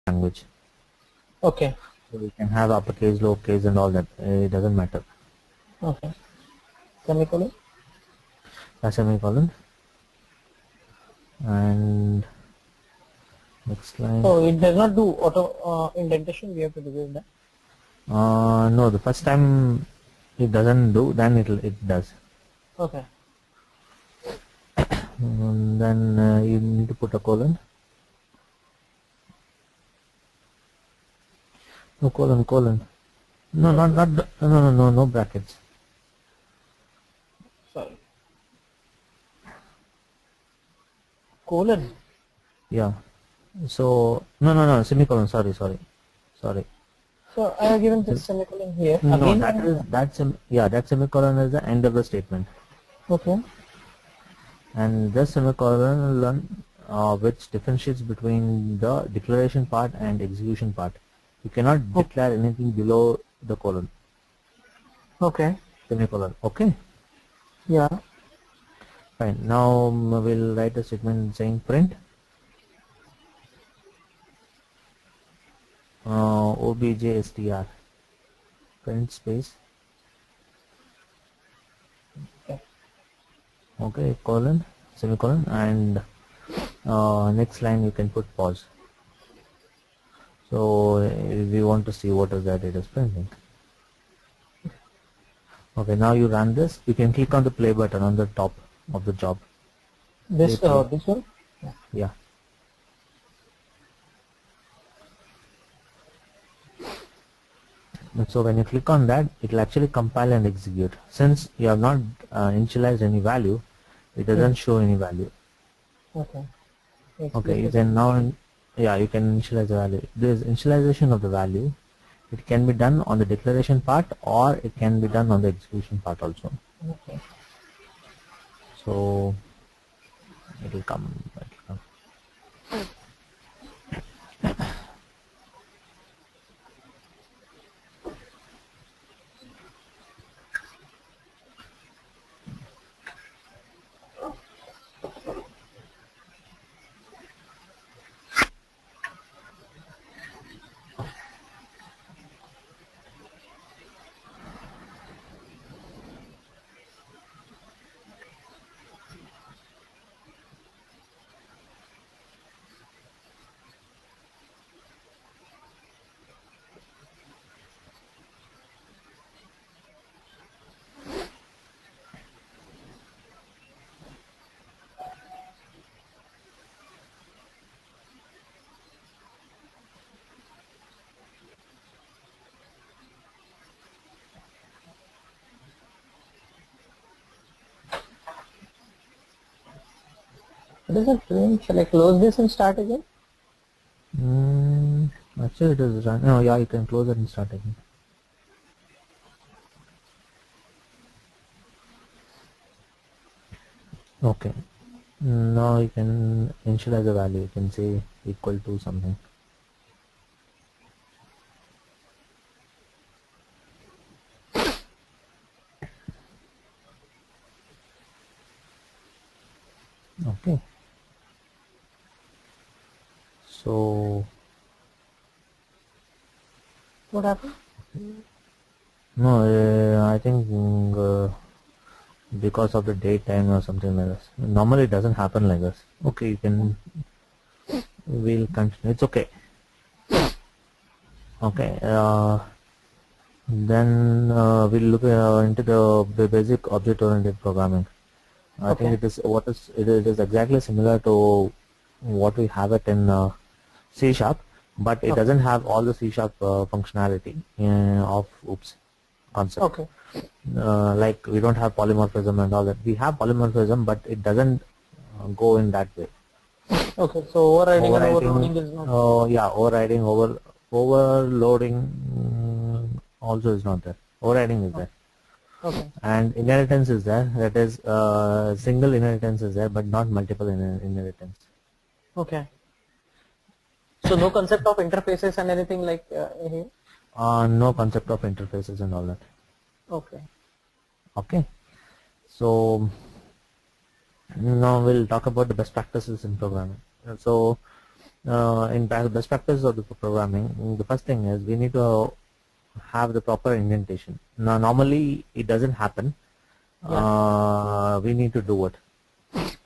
language. Okay. So we can have uppercase, lowercase, and all that. It doesn't matter. Okay. Semicolon. A semicolon. And next line. So it does not do auto indentation. We have to do that. No, the first time it doesn't do, then it does. Okay. Then you need to put a colon. No colon. No, no brackets. Sorry. Colon. Yeah. So no semicolon. Sorry. So I have given this semicolon here No, again. that semicolon is the end of the statement, Okay. and this semicolon which differentiates between the declaration part and execution part. You cannot declare anything below the colon. Okay. Semicolon. Okay. Yeah. Fine. Now we'll write a statement saying print objstr, print space, okay, colon, semicolon, and next line you can put pause. So if we want to see what is that it is printing. Okay, now you run this. You can click on the play button on the top of the job. This this one. Yeah. And so when you click on that, it will actually compile and execute. Since you have not initialized any value, it doesn't show any value. Okay. Okay, you can now, yeah, you can initialize the value. This initialization of the value, it can be done on the declaration part, or it can be done on the execution part also. Okay. So it will come. What is it doing? Shall I close this and start again? Actually, it is run. No, yeah, you can close it and start again. Okay. Now you can initialize the value. You can say equal to something. Okay. So What happened? no, I think because of the daytime or something like this. Normally it doesn't happen like this. Okay, you can. We'll continue. It's okay. Okay. Then we'll look into the basic object-oriented programming. I think it is it is exactly similar to what we have it in C#, but it doesn't have all the C# functionality of OOPS concept. Okay. Like we don't have polymorphism and all that. We have polymorphism, but it doesn't go in that way. Okay. So overriding and overloading is not. Yeah, overloading also is not there. Overriding is there. Okay. And inheritance is there. That is single inheritance is there, but not multiple inheritance. Okay. So no concept of interfaces and anything like here? No concept of interfaces and all that. Okay. Okay. So now we'll talk about the best practices in programming. So in best practice of the programming, the first thing is we need to have the proper indentation. Now, normally it doesn't happen. We need to do it.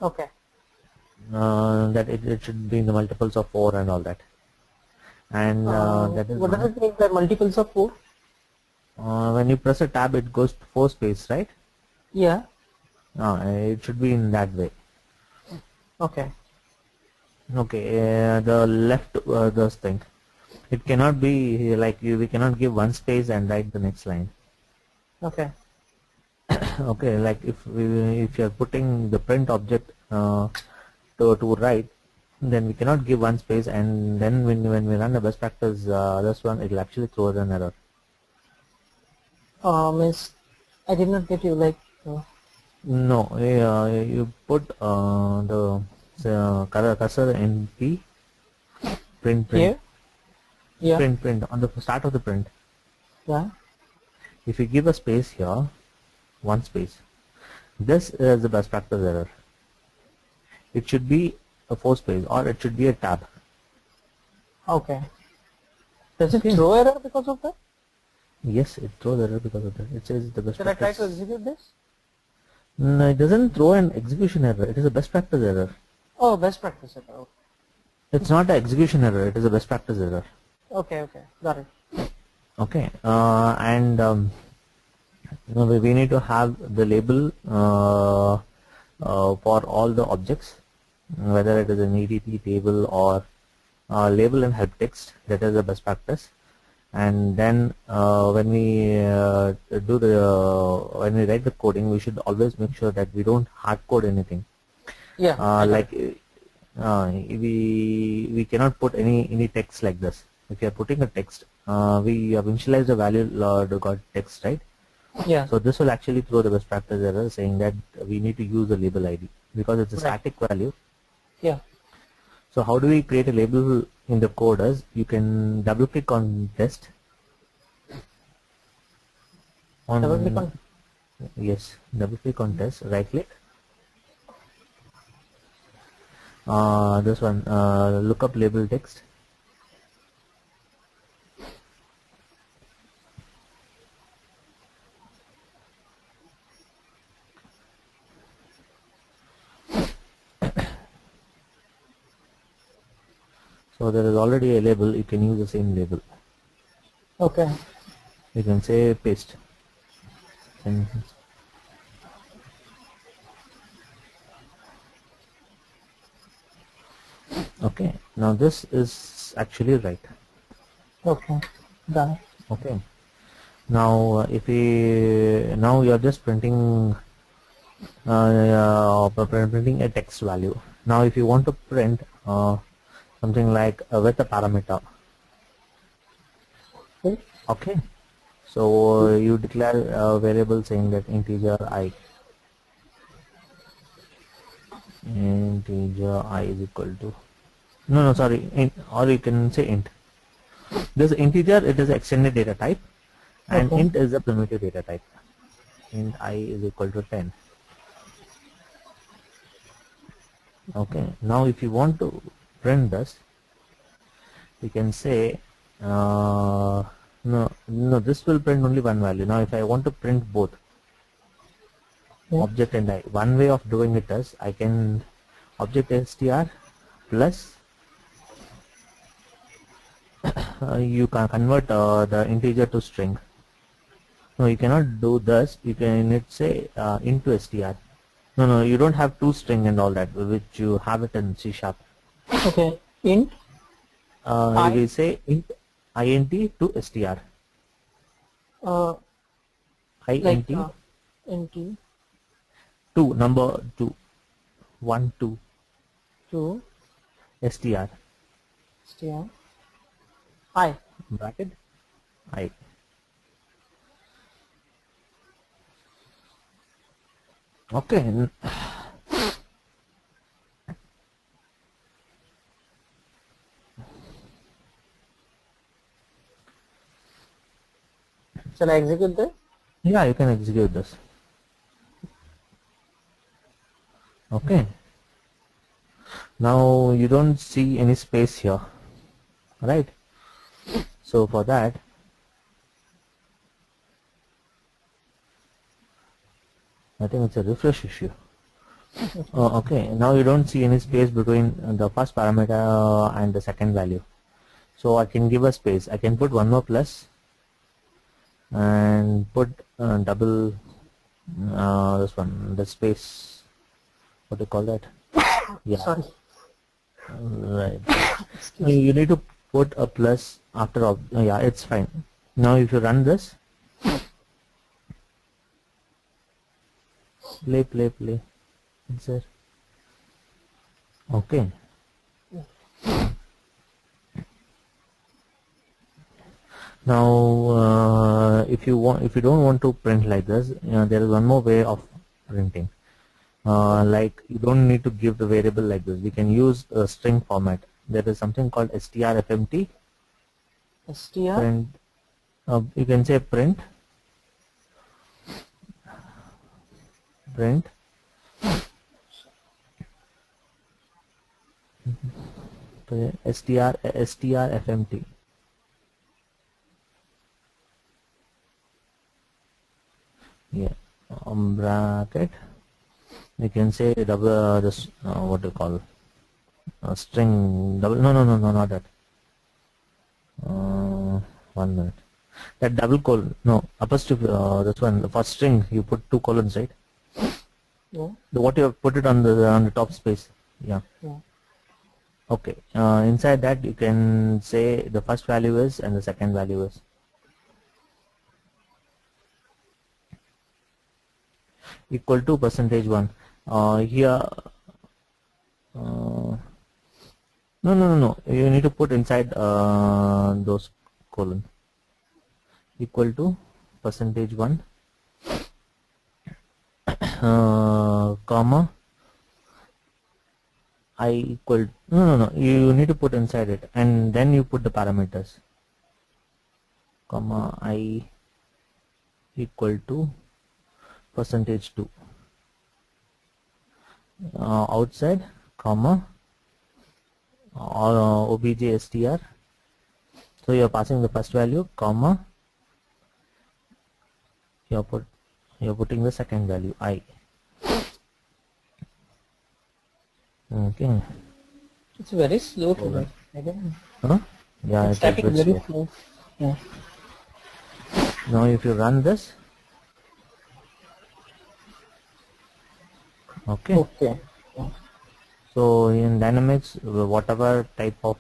Okay. That it should be in the multiples of 4 and all that. And that is what does it mean by multiples of 4? when you press a tab, it goes to 4 space, right? Yeah. It should be in that way. Okay. Okay, the left this thing. It cannot be like we cannot give one space and write the next line. Okay. Okay, like if you are putting the print object to write, then we cannot give one space, and then when we run the best practice this one, it will actually throw an error. Means I did not get you, like No, you put the cursor in P, print here. Yeah. print on the start of the print. Yeah. If you give a space here, one space, this is the best practice error. It should be a 4 space, or it should be a tab. Okay. Does it Okay. throw error because of that? Yes, it throws error because of that. It says the best Should I try practice. to execute this? No, it doesn't throw an execution error. It is a best practice error. Oh, best practice error. It's not an execution error. It is a best practice error. Okay. Okay. Got it. Okay, and we need to have the label for all the objects, whether it is an EDT table or label and help text. That is the best practice. And then when we when we write the coding, we should always make sure that we don't hard code anything. Yeah. Like we cannot put any text like this. If you are putting a text, we have initialized the value to got text, right? Yeah. So this will actually throw the best practice error saying that we need to use the label ID because it's a Right. static value. Yeah. So how do we create a label in the code? Is you can double click on test. Double click on. Yes, double click on test, right click. This one, look up label text. So there is already a label, you can use the same label. Okay. You can say paste. And okay, now this is actually right. Okay. Done it. Okay. Now if we now you are just printing printing a text value. Now if you want to print something like with a parameter. Okay. Okay. So you declare a variable saying that integer I is equal to no sorry int, or you can say int. This integer, it is extended data type, and Okay. int is a primitive data type. Int I is equal to 10. Okay, now if you want to print this, you can say no, this will print only one value. Now if I want to print both Yeah. object and I, one way of doing it is I can object str plus you can convert the integer to string. No, you cannot do this. You can say into str. No, you don't have two string and all that, which you have it in C#. Okay. Int. I? You will say int to str. Like int int 2 number 2 1 2 to str str I. bracket I. Okay. Shall I execute this? Yeah, you can execute this. Okay. Now you don't see any space here, right? So for that, I think it's a refresh issue. Okay, now you don't see any space between the first parameter and the second value. So I can give a space. I can put one more plus and put double this one, the space. What do you call that? Yeah, Sorry. right. You need to put a plus after all. Yeah, it's fine. Now if you run this, play. It's there. Okay. Now, if you don't want to print like this, there is one more way of printing. Like you don't need to give the variable like this. We can use a string format. There is something called strfmt. STR. Print. You can say print. strfmt. Yeah. Bracket. You can say double this what do you call string double, no, not that. 1 minute. That double colon, no, apostrophe, this one for string you put 2 colons, right? Yeah. What you have put it on the top space. Yeah. Yeah. Okay. Inside that you can say the first value is and the second value is equal to %1. Here no, you need to put inside those colon equal to %1 comma I equal, no, you need to put inside it and then you put the parameters, comma I equal to %2 outside, comma obj str. So you are passing the first value, comma you are putting the second value I. Okay. It's very slow today. Again. Huh? Yeah, It's it is typing bit very slow. slow. Yeah. Now if you run this, okay. Okay. Yeah. So in Dynamics, whatever type of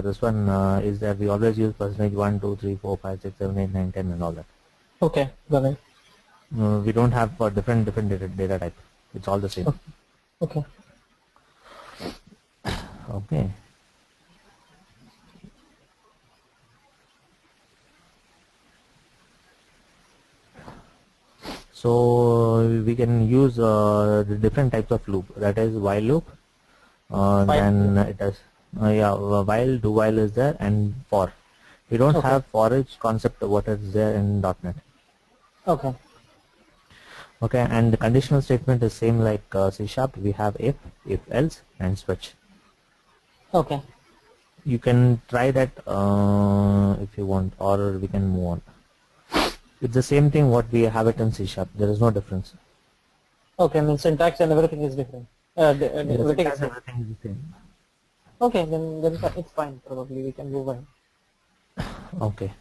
this one is there, we always use %1, 2, 3, 4, 5, 6, 7, 8, 9, 10 and all that. Okay. Got it. We don't have different data type. It's all the same. Okay. Okay. So we can use the different types of loop. That is while loop. Then it has while, do while is there, and for. We don't Okay. have for each concept what is there in .NET. Okay. Okay, and the conditional statement is same like C#. We have if else, and switch. Okay. You can try that if you want, or we can move on. It's the same thing what we have it in C#. There is no difference. Okay. I mean syntax and everything is different. Everything is different. Everything is the same. Okay. Then it's fine. Probably we can move on. Okay.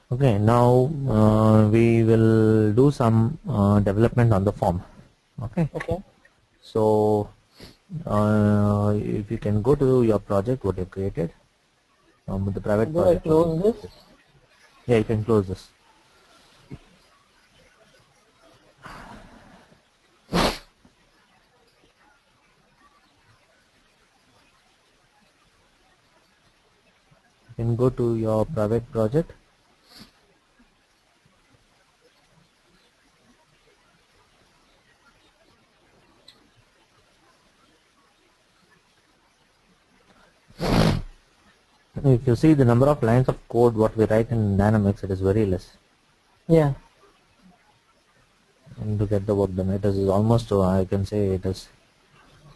Okay, now we will do some development on the form. Okay. Okay. So if you can go to your project what you created, the private Do I project. close this? Yeah, you can close this. You can go to your private project. if you see the number of lines of code what we write in Dynamics, it is very less. Yeah. And to get the work done, it is almost, I can say it is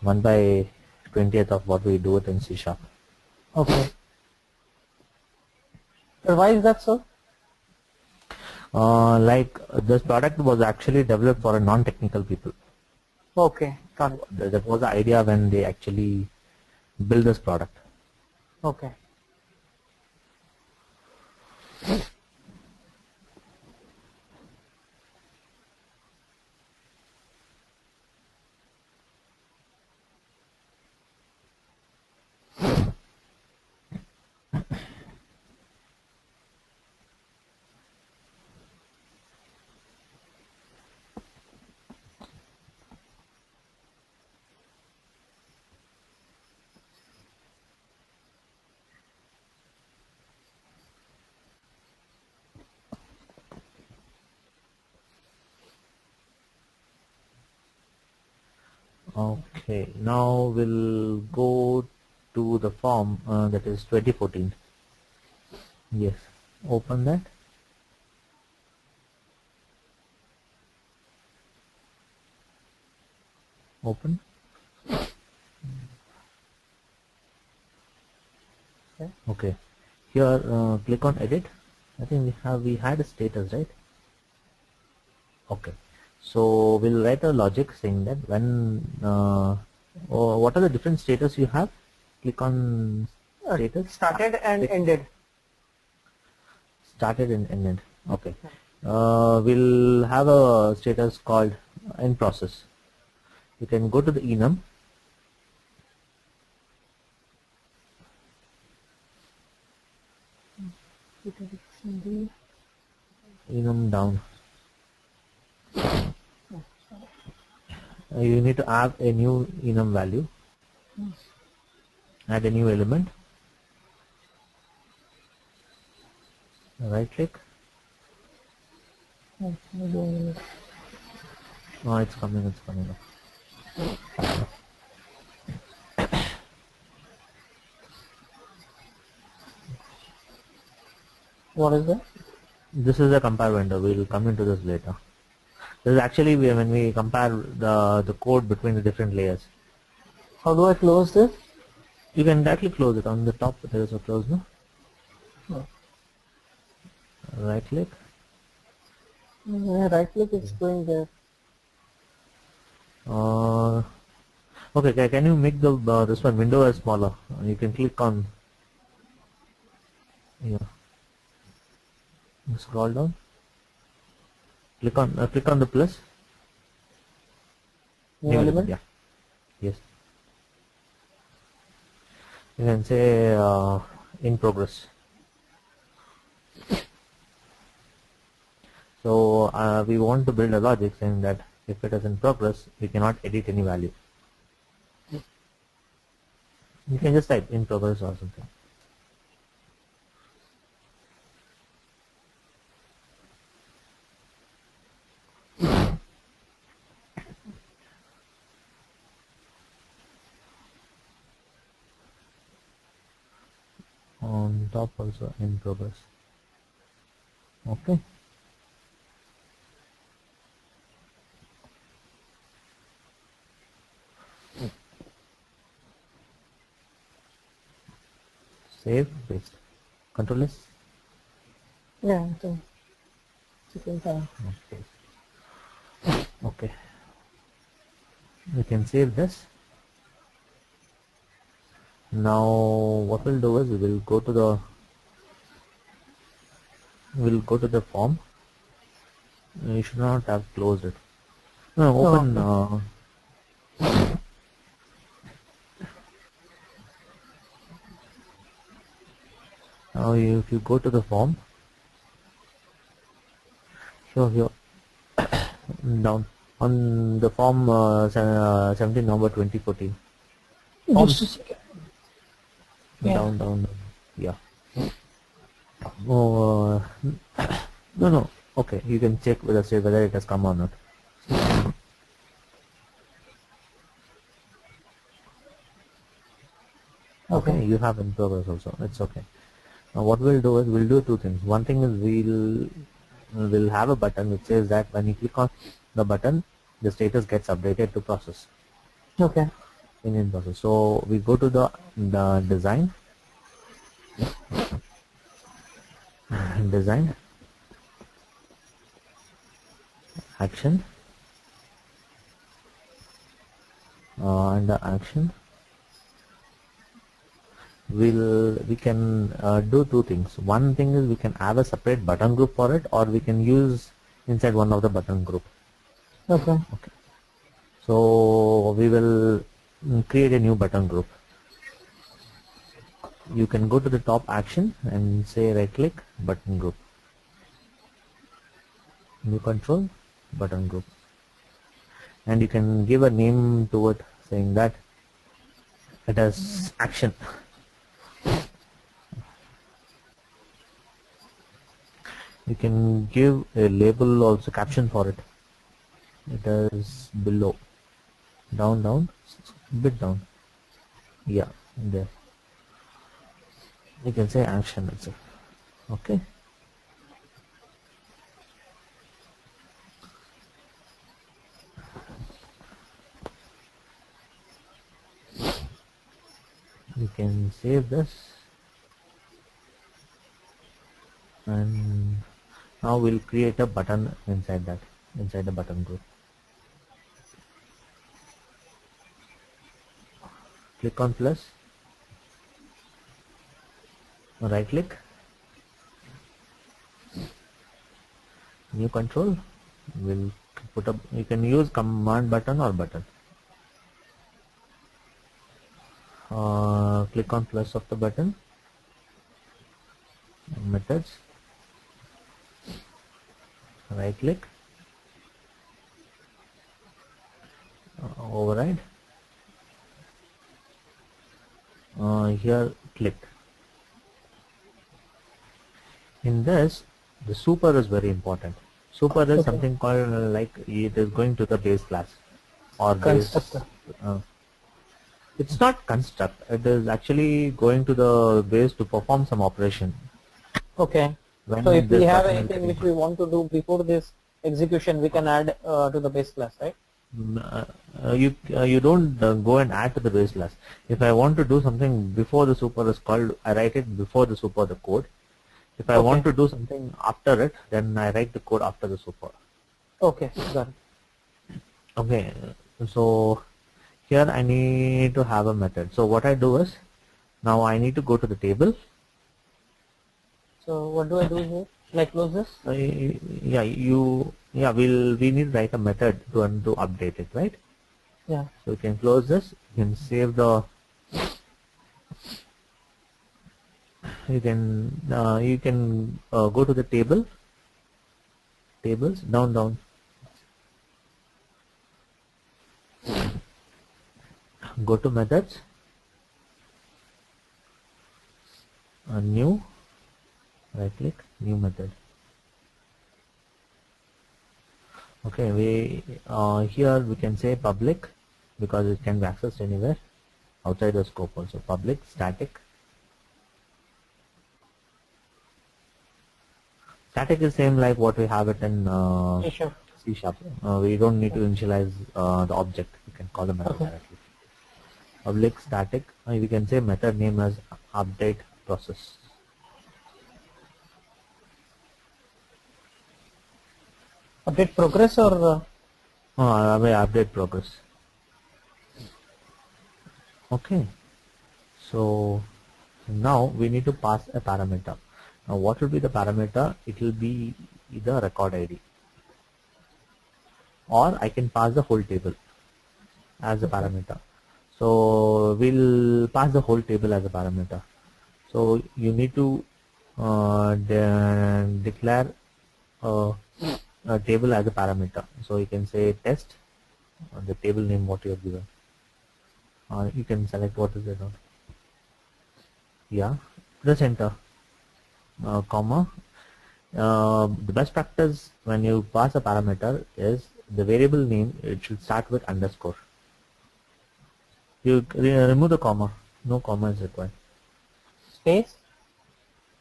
1/20th of what we do it in C Sharp. Okay. But why is that so? Like this product was actually developed for a non-technical people. Okay, got it. That was the idea when they actually build this product. Okay. Okay, now we'll go to the form that is 2014. Yes, open that. Open. Okay, here click on edit. I think we had a status, right? Okay, so we'll write a logic saying that when what are the different status you have? Click on status. Started and ended. Started and ended. Okay, we'll have a status called in process. You can go to the enum. Enum down. You need to add a new enum value. Add a new element. Right click. Oh, it's coming. It's coming up. What is that? This is a compare window. We'll come into this later. This is actually when we compare the code between the different layers. How do I close this? You can directly close it on the top. There is a close, no? No. Right click. Right click, it's going there. Okay, can you make the this one window as smaller? You can click on. Yeah. Scroll down. Click on the plus. New element? Yeah. Yes. You can say in progress. So we want to build a logic saying that if it is in progress, we cannot edit any value. You can just type in progress or something. On top also in progress. Okay. Save, paste. Control S. Yeah, so second time. Okay. Okay. We can save this. Now what we'll do is we'll go to the form. You should not have closed it. No, open. Oh, Now if you go to the form, here down on the form 17 November 2014. just a second. Yeah. Down. Yeah. Oh, no. Okay, you can check whether it has come or not. Okay, you have in progress also. It's okay. Now what we'll do is we'll do two things. One thing is we'll have a button which says that when you click on the button, the status gets updated to process Okay. in process. So we go to the design, design, action, and the action. We can do two things. One thing is we can have a separate button group for it, or we can use inside one of the button group. Okay. Okay. So we will create a new button group. You can go to the top action and say right click button group, new control button group, and you can give a name to it saying that it has action. You can give a label, also caption for it. It is below, down, bit down. Yeah, there. You can say action itself. Okay. You can save this, and now we'll create a button inside the button group. Click on plus, right click, new control. We'll put up, you can use command button or button. Click on plus of the button, methods, right click, override, here click. In this, the super is very important. Super is Okay. something called like it is going to the base class or base. Constructor. It's not construct. It is actually going to the base to perform some operation. Okay. When So if we this have button is anything getting which we want to do before this execution, we can add to the base class, right? you don't go and add to the base class. If I want to do something before the super is called, I write it before the super, the code. If I want to do something after it, then I write the code after the super. Okay, got it. Okay, so here I need to have a method. So what I do is, now I need to go to the table. So what do I do here? Like close this? We need to write a method to update it, right? Yeah. So you can close this. You can save the. You can go to the table. Tables down. Go to methods. New. Right click, new method. Okay, here we can say public because it can be accessed anywhere outside the scope also. Public static. Static is same like what we have it in Sure. C#. We don't need to initialize the object. We can call the method directly. Public static. We can say method name as update process. Update progress or? Update progress. Okay. So now we need to pass a parameter. Now what will be the parameter? It will be either record ID, or I can pass the whole table as a parameter. So we'll pass the whole table as a parameter. So you need to declare a table as a parameter. So you can say test, the table name what you have given. You can select what is it on. Yeah, press enter. Comma. The best practice when you pass a parameter is the variable name. It should start with underscore. You remove the comma. No comma is required. Space?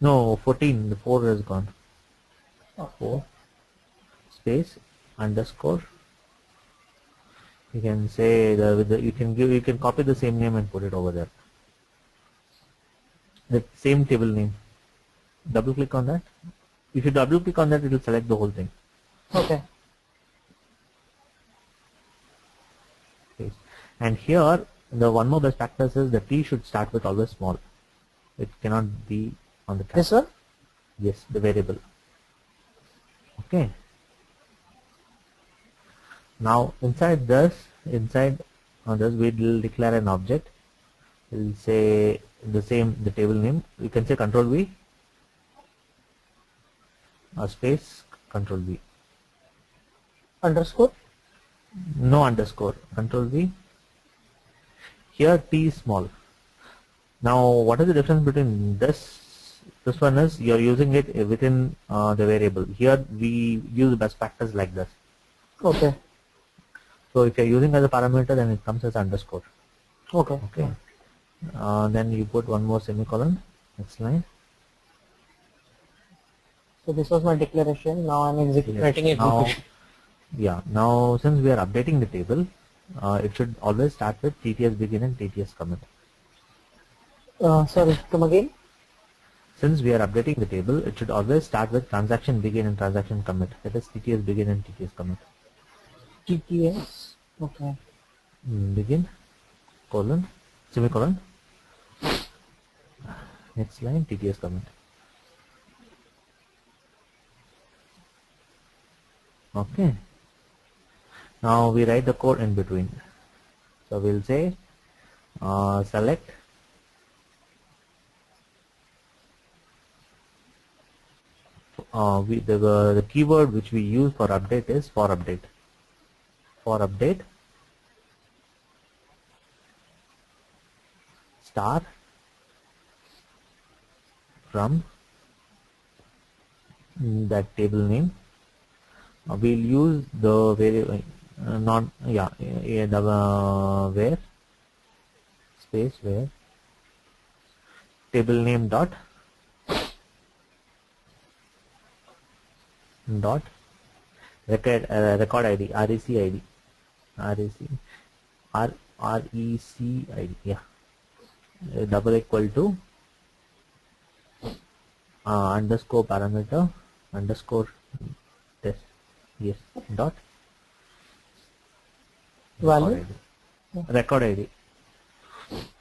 No, 14. The 4 is gone. Okay. 4 space underscore. You can say you can copy the same name and put it over there. The same table name. Double click on that. If you double click on that, it will select the whole thing. Okay. Okay. And here, the one more best practice is the T should start with always small. It cannot be on the cap. This one? Yes, the variable. Okay. Now inside this we will declare an object. We'll say the table name. You can say control V or space control V. Underscore? No underscore. Control V. Here T is small. Now what is the difference between this one is you're using it within the variable. Here we use best practice like this. Okay. So if you're using as a parameter, then it comes as underscore. Okay. Okay. Then you put one more semicolon. Next line. So this was my declaration. Now I'm writing Yes. execution. Now since we are updating the table, it should always start with TTS begin and TTS commit. Sorry, come again. Since we are updating the table, it should always start with transaction begin and transaction commit. That is TTS begin and TTS commit. TTS. Okay. Begin, colon, semicolon. Next line, TTS commit. Okay. Now we write the code in between. So we'll say select the keyword which we use for update is for update. For update star from that table name. We'll use the variable where space where table name dot record ID REC ID double equal to underscore parameter underscore test dot Value. record ID.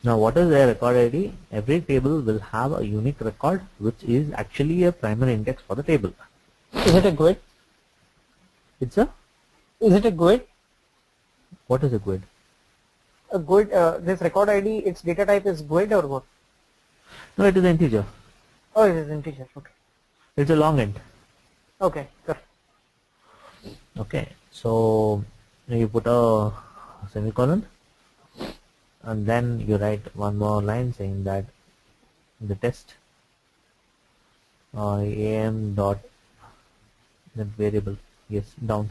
Now what is a record ID? Every table will have a unique record which is actually a primary index for the table. Is it a GUID? It's a Is it a GUID? what is a GUID? A GUID. This record ID. Its data type is GUID or what? No, it is an integer. Oh, it is integer. Okay. It's a long int. Okay. Good. Okay, so you put a semicolon and then you write one more line saying that the test am dot that variable down.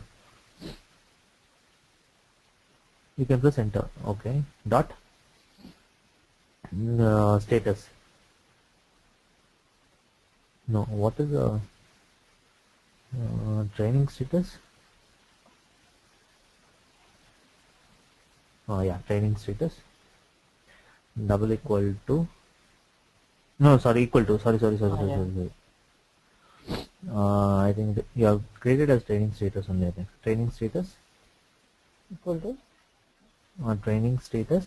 You can press enter. Okay, dot status. No, what is the training status? Oh yeah, training status double equal to equal to sorry. I think that you have created as training status only. I think training status Equal to. Training status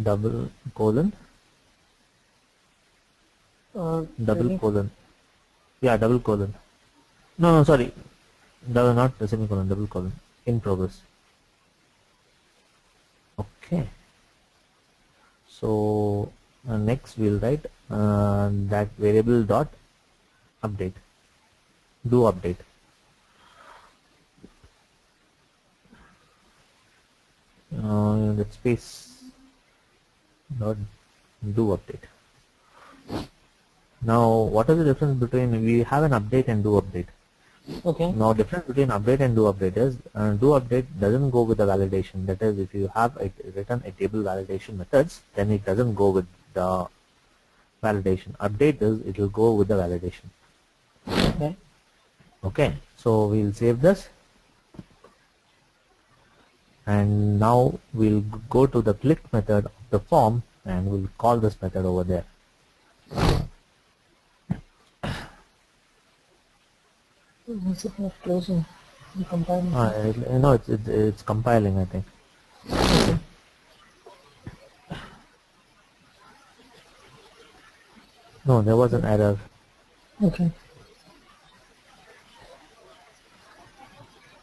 double colon double colon double colon no sorry double not the semicolon double colon in progress. Okay, so next we'll write that variable dot update do update. That space dot do update. Now what is the difference between we have an update and do update? Okay. Now difference between update and do update is do update doesn't go with the validation. That is, if you have written a table validation methods, then it doesn't go with the validation. Update is it will go with the validation. Okay. Okay, so we'll save this, and now we'll go to the click method of the form and we'll call this method over there. Is it not closing? The compiling. No, it's compiling, I think. No, there was an error. Okay.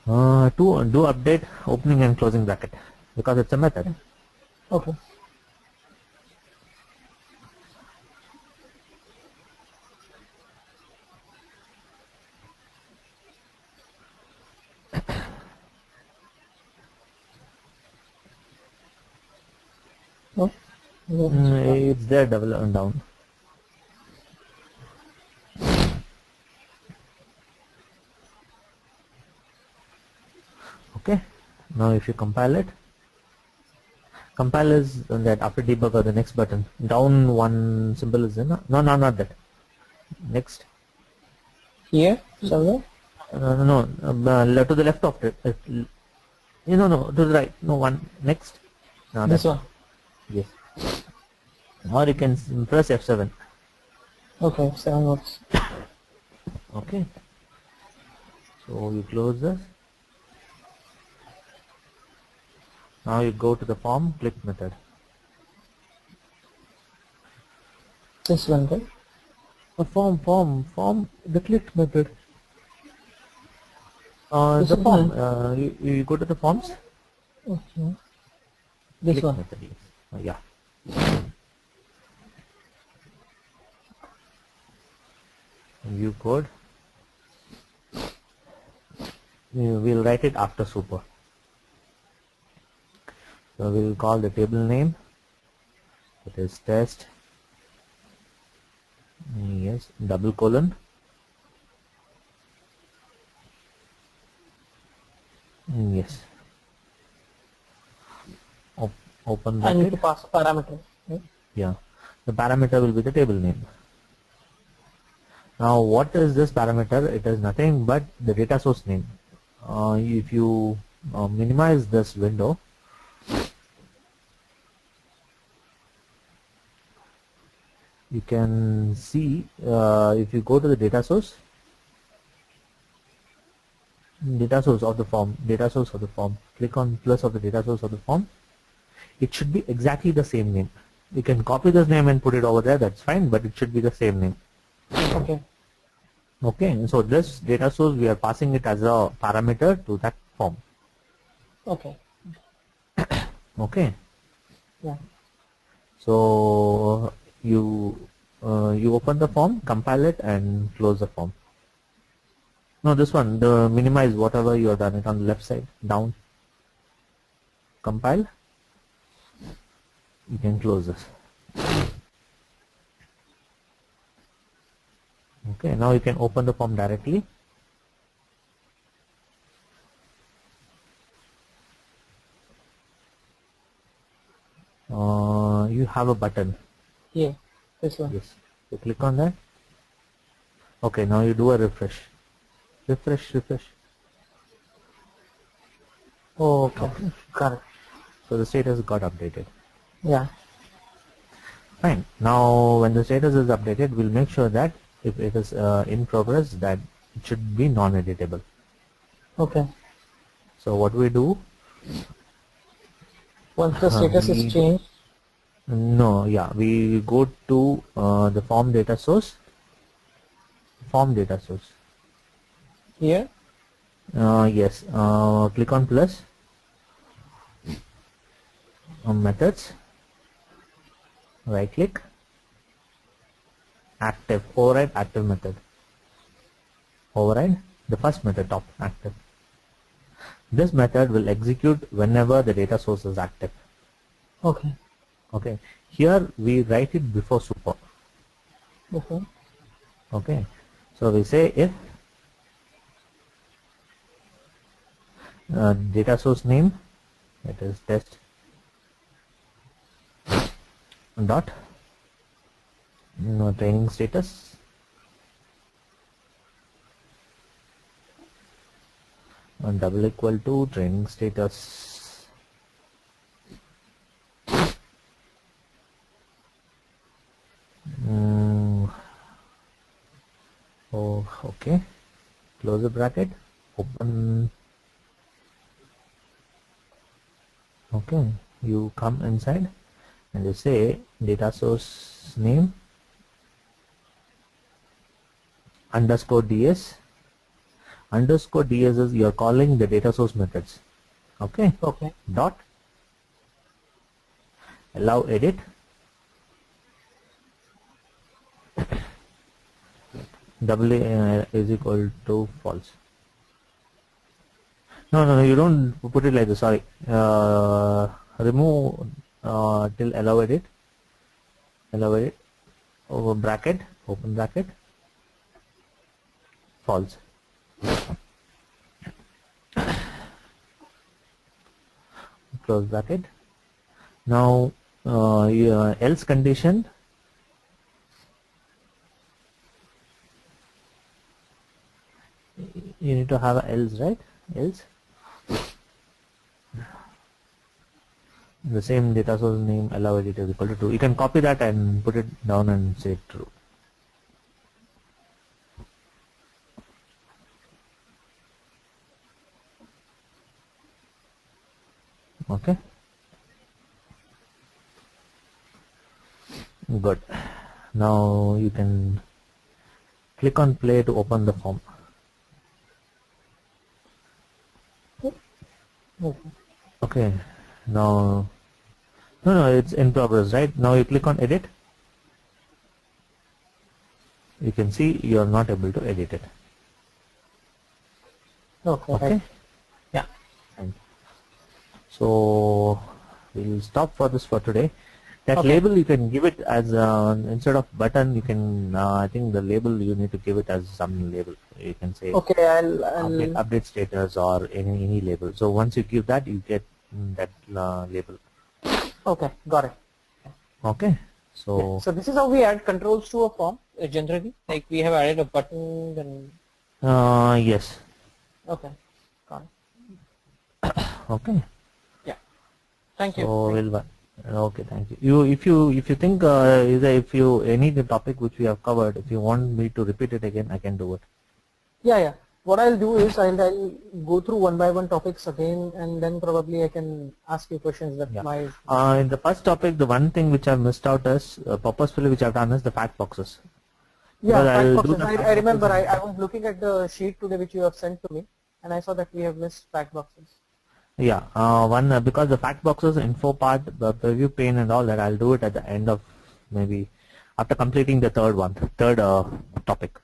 To do update opening and closing bracket because it's a method. Okay. No. It's there double and down. Okay, now if you compile it, compile is that after debugger the next button down one symbol is in. No, not that. Next. Here somewhere. No, to the left of it. No, to the right. No, one next. No, This that's one. yes. Or you can press F7. Okay. 7 works. Okay. So you close this. Now you go to the form click method. This one, right? The form, the click method. This The form. one? You go to the forms. Okay. This Click one. method, yes. Yeah. View code. We'll write it after super. So we'll call the table name. It is test. Yes, double colon. Yes. Open I need bracket. to pass a parameter. Right? Yeah. The parameter will be the table name. Now what is this parameter? It is nothing but the data source name. If you minimize this window, you can see if you go to the data source of the form, click on plus of the data source of the form, it should be exactly the same name. You can copy this name and put it over there, that's fine, but it should be the same name. Okay. Okay, so this data source we are passing it as a parameter to that form. Okay. Okay, Yeah. so you open the form, compile it and close the form. No, this one, the minimize whatever you have done it on the left side, down, compile, you can close this. Okay, now you can open the form directly. You have a button. Here. This one. Yes, you click on that. Okay, now you do a refresh. Refresh. Oh, okay. Got it. So the status got updated. Yeah. Fine. Now when the status is updated, we'll make sure that if it is in progress, that it should be non-editable. Okay. So what we do? Once the status is changed. No, yeah, we go to the form data source. Here. Yes, click on plus on methods, right click, active, override active method, override the first method top active. This method will execute whenever the data source is active. Okay. Okay, here we write it before super. Okay. Okay, so we say if data source name, it is test dot training status, and double equal to training status. Oh, okay. Close the bracket, open. Okay, you come inside and you say data source name underscore ds. Underscore ds is you're calling the data source methods. Okay. Okay. Dot allow edit double is equal to false. No, you don't put it like this. Sorry. Remove till allow edit. Allow edit over bracket, open bracket, false. Close bracket. Now else condition. You need to have a else, right? Else. The same data source name allow edit is equal to true. You can copy that and put it down and say true. Okay. Good. Now you can click on play to open the form. Okay. Now, no, it's in progress, right? Now you click on edit. You can see you are not able to edit it. Okay. Okay. Yeah. So we'll stop for this for today. That Okay. label you can give it as instead of button, you can I think the label you need to give it as some label. You can say Okay. I'll update status or any label. So once you give that, you get that label. Okay. Got it. Okay. So So this is how we add controls to a form generally. Like we have added a button and yes. okay. Got it. Okay. Yeah. Thank you. So Thank you. okay, thank you. If you think if you any the topic which we have covered, if you want me to repeat it again, I can do it. Yeah. What I'll do is I'll go through one by one topics again, and then probably I can ask you questions that might. In the first topic, the one thing which I missed out is purposefully which I've done is the fact boxes. Yeah, Because fact I'll do boxes. the fact I remember. boxes. I was looking at the sheet today which you have sent to me, and I saw that we have missed fact boxes. Yeah, one because the fact boxes, info part, the preview pane and all that, I'll do it at the end of maybe after completing the third topic,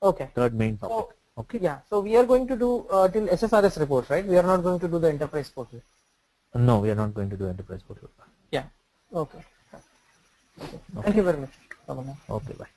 Okay. third main topic. So, okay. yeah. So we are going to do till SSRS reports, right? We are not going to do the enterprise portal. No, we are not going to do enterprise portal. Yeah. Okay. Thank you very much. Bye-bye. Okay, bye.